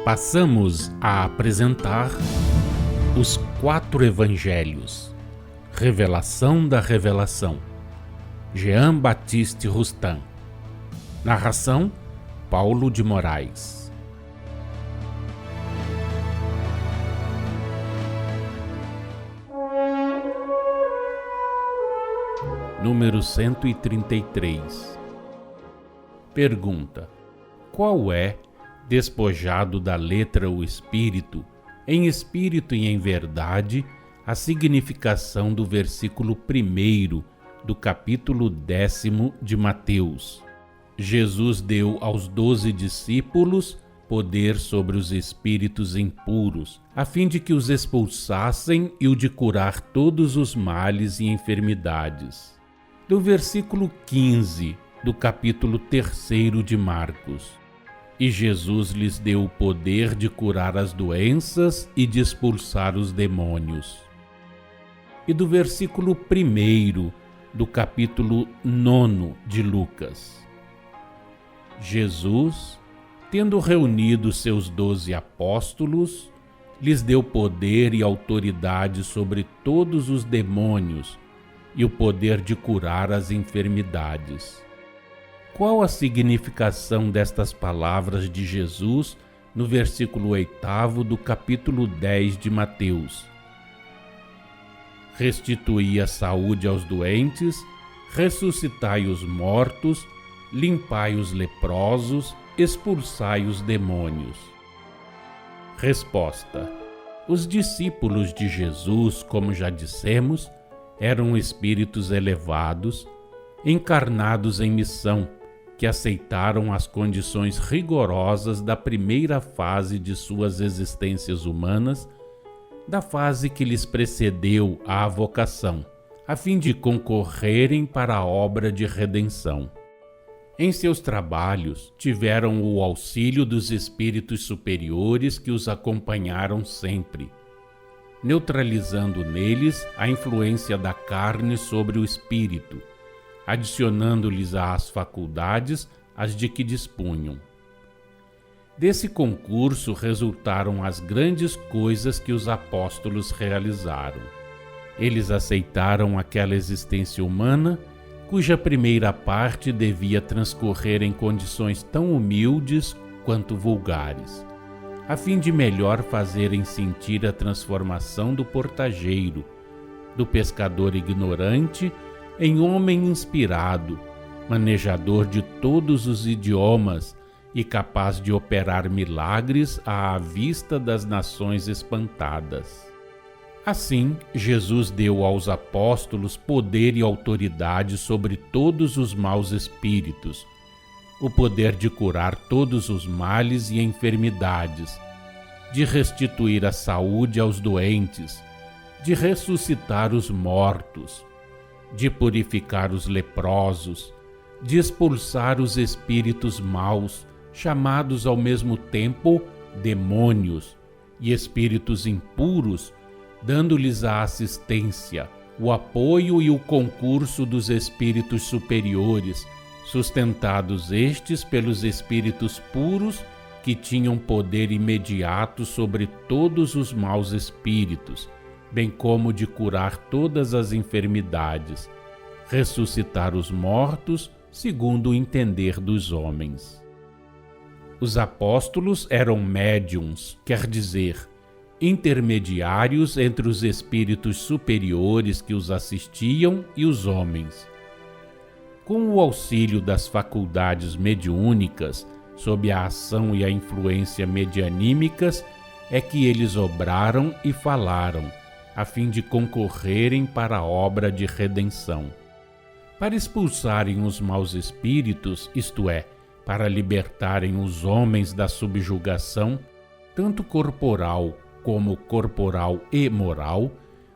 Passamos a apresentar os 4 Evangelhos, Revelação da Revelação, Jean Baptiste Rustin. Narração, Paulo de Moraes. Número 133. Pergunta: qual é, despojado da letra o espírito e em verdade, a significação do versículo 1º do capítulo 10 de Mateus? Jesus deu aos 12 discípulos poder sobre os espíritos impuros, a fim de que os expulsassem e o de curar todos os males e enfermidades. Do versículo 15 do capítulo 3 de Marcos: e Jesus lhes deu o poder de curar as doenças e de expulsar os demônios. E do versículo 1 do capítulo 9 de Lucas: Jesus, tendo reunido seus 12 apóstolos, lhes deu poder e autoridade sobre todos os demônios e o poder de curar as enfermidades. Qual a significação destas palavras de Jesus no versículo 8 do capítulo 10 de Mateus? Restituí a saúde aos doentes, ressuscitai os mortos, limpai os leprosos, expulsai os demônios. Resposta: os discípulos de Jesus, como já dissemos, eram espíritos elevados, encarnados em missão, que aceitaram as condições rigorosas da primeira fase de suas existências humanas, da fase que lhes precedeu à vocação, a fim de concorrerem para a obra de redenção. Em seus trabalhos, tiveram o auxílio dos espíritos superiores que os acompanharam sempre, neutralizando neles a influência da carne sobre o espírito, adicionando-lhes às faculdades as de que dispunham. Desse concurso resultaram as grandes coisas que os apóstolos realizaram. Eles aceitaram aquela existência humana, cuja primeira parte devia transcorrer em condições tão humildes quanto vulgares, a fim de melhor fazerem sentir a transformação do portageiro, do pescador ignorante, em homem inspirado, manejador de todos os idiomas e capaz de operar milagres à vista das nações espantadas. Assim, Jesus deu aos apóstolos poder e autoridade sobre todos os maus espíritos, o poder de curar todos os males e enfermidades, de restituir a saúde aos doentes, de ressuscitar os mortos, de purificar os leprosos, de expulsar os espíritos maus, chamados ao mesmo tempo demônios, e espíritos impuros, dando-lhes a assistência, o apoio e o concurso dos espíritos superiores, sustentados estes pelos espíritos puros que tinham poder imediato sobre todos os maus espíritos, bem como de curar todas as enfermidades, ressuscitar os mortos, segundo o entender dos homens. Os apóstolos eram médiuns, quer dizer, intermediários entre os espíritos superiores que os assistiam e os homens. Com o auxílio das faculdades mediúnicas, sob a ação e a influência medianímicas, é que eles obraram e falaram, a fim de concorrerem para a obra de redenção. Para expulsarem os maus espíritos, isto é, para libertarem os homens da subjugação, tanto corporal como corporal e moral,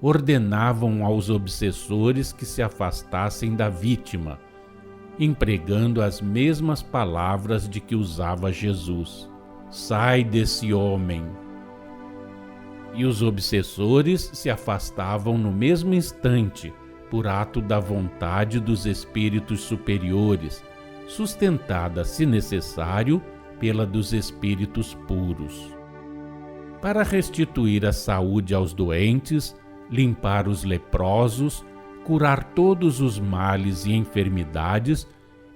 ordenavam aos obsessores que se afastassem da vítima, empregando as mesmas palavras de que usava Jesus: sai desse homem. E os obsessores se afastavam no mesmo instante, por ato da vontade dos espíritos superiores, sustentada, se necessário, pela dos espíritos puros. Para restituir a saúde aos doentes, limpar os leprosos, curar todos os males e enfermidades,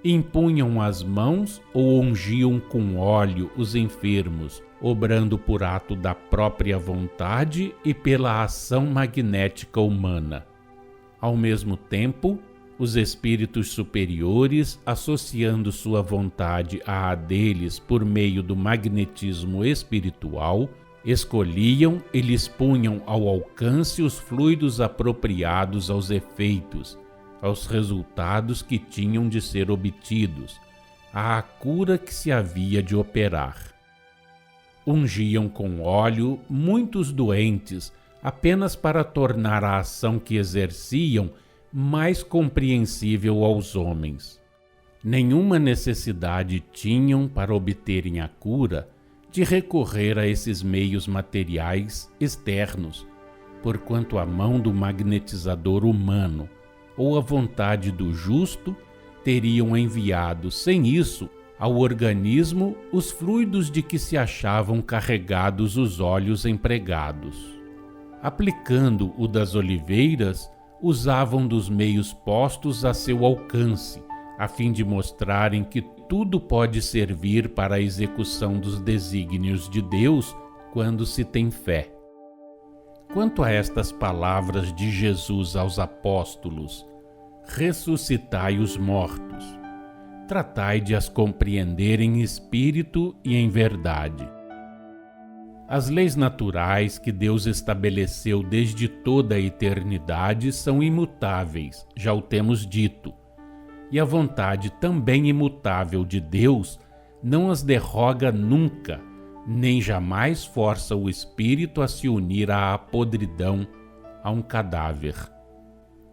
impunham as mãos ou ungiam com óleo os enfermos, obrando por ato da própria vontade e pela ação magnética humana. Ao mesmo tempo, os espíritos superiores, associando sua vontade à deles por meio do magnetismo espiritual, escolhiam e lhes punham ao alcance os fluidos apropriados aos efeitos, aos resultados que tinham de ser obtidos, à cura que se havia de operar. Ungiam com óleo muitos doentes apenas para tornar a ação que exerciam mais compreensível aos homens. Nenhuma necessidade tinham para obterem a cura de recorrer a esses meios materiais externos, porquanto a mão do magnetizador humano ou a vontade do justo teriam enviado, sem isso, ao organismo os fluidos de que se achavam carregados os óleos empregados. Aplicando o das oliveiras, usavam dos meios postos a seu alcance, a fim de mostrarem que tudo pode servir para a execução dos desígnios de Deus quando se tem fé. Quanto a estas palavras de Jesus aos apóstolos, ressuscitai os mortos, tratai de as compreender em espírito e em verdade. As leis naturais que Deus estabeleceu desde toda a eternidade são imutáveis, já o temos dito, e a vontade também imutável de Deus não as derroga nunca, nem jamais força o espírito a se unir à podridão, a um cadáver.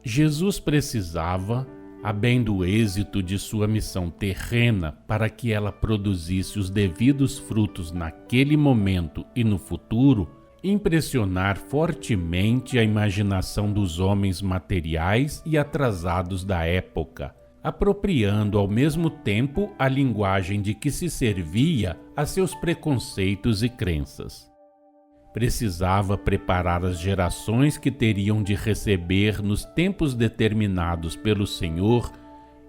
Jesus precisava, a bem do êxito de sua missão terrena, para que ela produzisse os devidos frutos naquele momento e no futuro, impressionar fortemente a imaginação dos homens materiais e atrasados da época, apropriando ao mesmo tempo a linguagem de que se servia a seus preconceitos e crenças. Precisava preparar as gerações que teriam de receber nos tempos determinados pelo Senhor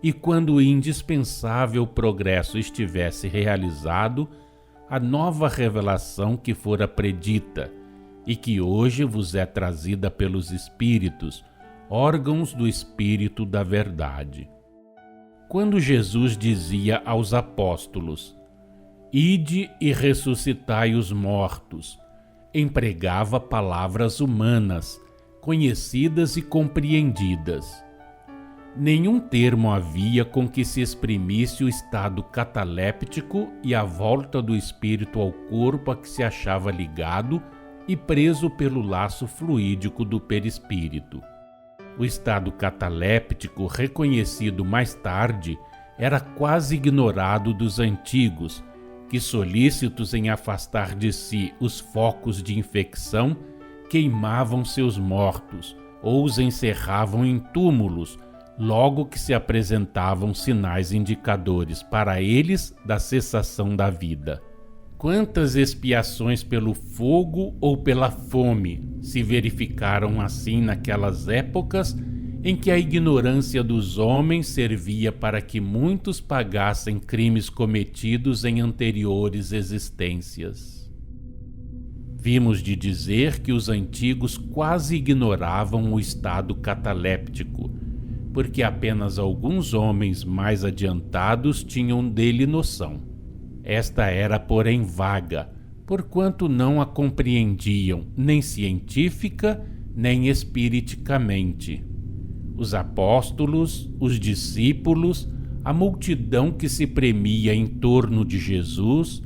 e quando o indispensável progresso estivesse realizado, a nova revelação que fora predita e que hoje vos é trazida pelos Espíritos, órgãos do Espírito da Verdade. Quando Jesus dizia aos apóstolos: "Ide e ressuscitai os mortos", empregava palavras humanas, conhecidas e compreendidas. Nenhum termo havia com que se exprimisse o estado cataléptico e a volta do espírito ao corpo a que se achava ligado e preso pelo laço fluídico do perispírito. O estado cataléptico, reconhecido mais tarde, era quase ignorado dos antigos, que, solícitos em afastar de si os focos de infecção, queimavam seus mortos ou os encerravam em túmulos, logo que se apresentavam sinais indicadores para eles da cessação da vida. Quantas expiações pelo fogo ou pela fome se verificaram assim naquelas épocas em que a ignorância dos homens servia para que muitos pagassem crimes cometidos em anteriores existências. Vimos de dizer que os antigos quase ignoravam o estado cataléptico, porque apenas alguns homens mais adiantados tinham dele noção. Esta era, porém, vaga, porquanto não a compreendiam nem científica nem espiriticamente. Os apóstolos, os discípulos, a multidão que se premia em torno de Jesus,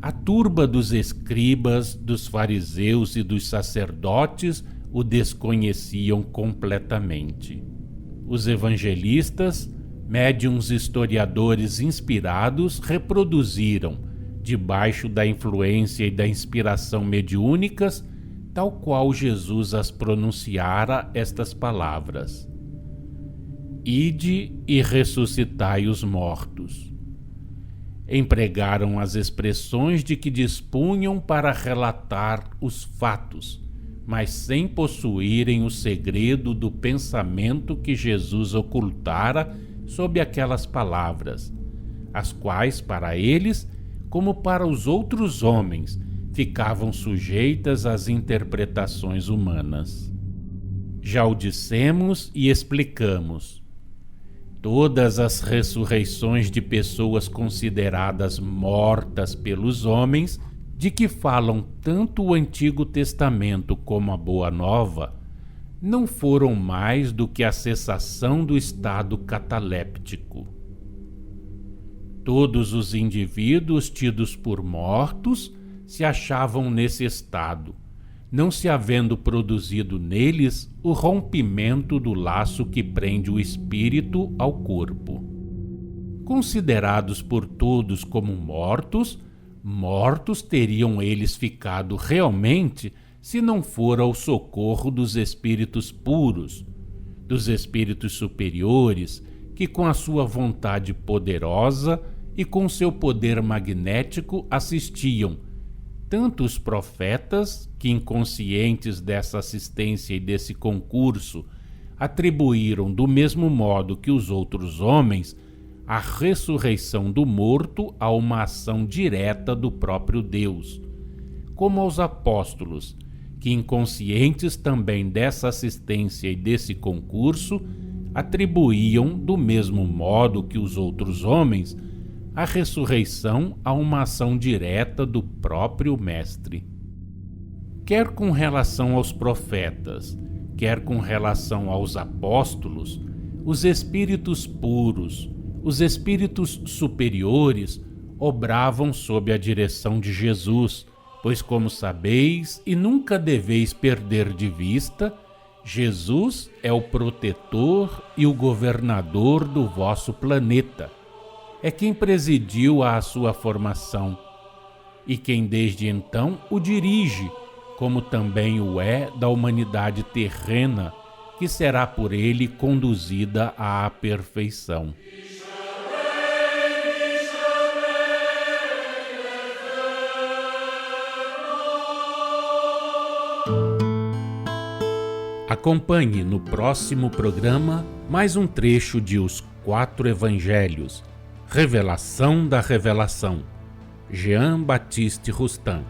a turba dos escribas, dos fariseus e dos sacerdotes o desconheciam completamente. Os evangelistas, médiuns historiadores inspirados, reproduziram, debaixo da influência e da inspiração mediúnicas, tal qual Jesus as pronunciara, estas palavras: "Ide e ressuscitai os mortos". empregaram as expressões de que dispunham para relatar os fatos, mas sem possuírem o segredo do pensamento que Jesus ocultara sob aquelas palavras, as quais para eles, como para os outros homens, ficavam sujeitas às interpretações humanas. Já o dissemos e explicamos. Todas as ressurreições de pessoas consideradas mortas pelos homens, de que falam tanto o Antigo Testamento como a Boa Nova, não foram mais do que a cessação do estado cataléptico. Todos os indivíduos tidos por mortos se achavam nesse estado, não se havendo produzido neles o rompimento do laço que prende o espírito ao corpo. Considerados por todos como mortos, mortos teriam eles ficado realmente se não for ao socorro dos espíritos puros, dos espíritos superiores, que com a sua vontade poderosa e com seu poder magnético assistiam tanto os profetas, que inconscientes dessa assistência e desse concurso, atribuíram do mesmo modo que os outros homens a ressurreição do morto a uma ação direta do próprio Deus, como aos apóstolos, que inconscientes também dessa assistência e desse concurso, atribuíam do mesmo modo que os outros homens a ressurreição a uma ação direta do próprio Mestre. Quer com relação aos profetas, quer com relação aos apóstolos, os espíritos puros, os espíritos superiores, obravam sob a direção de Jesus, pois, como sabeis e nunca deveis perder de vista, Jesus é o protetor e o governador do vosso planeta. É quem presidiu à sua formação e quem desde então o dirige, como também o é da humanidade terrena, que será por ele conduzida à perfeição. Acompanhe no próximo programa mais um trecho de Os Quatro Evangelhos, Revelação da Revelação, Jean Baptiste Rustin.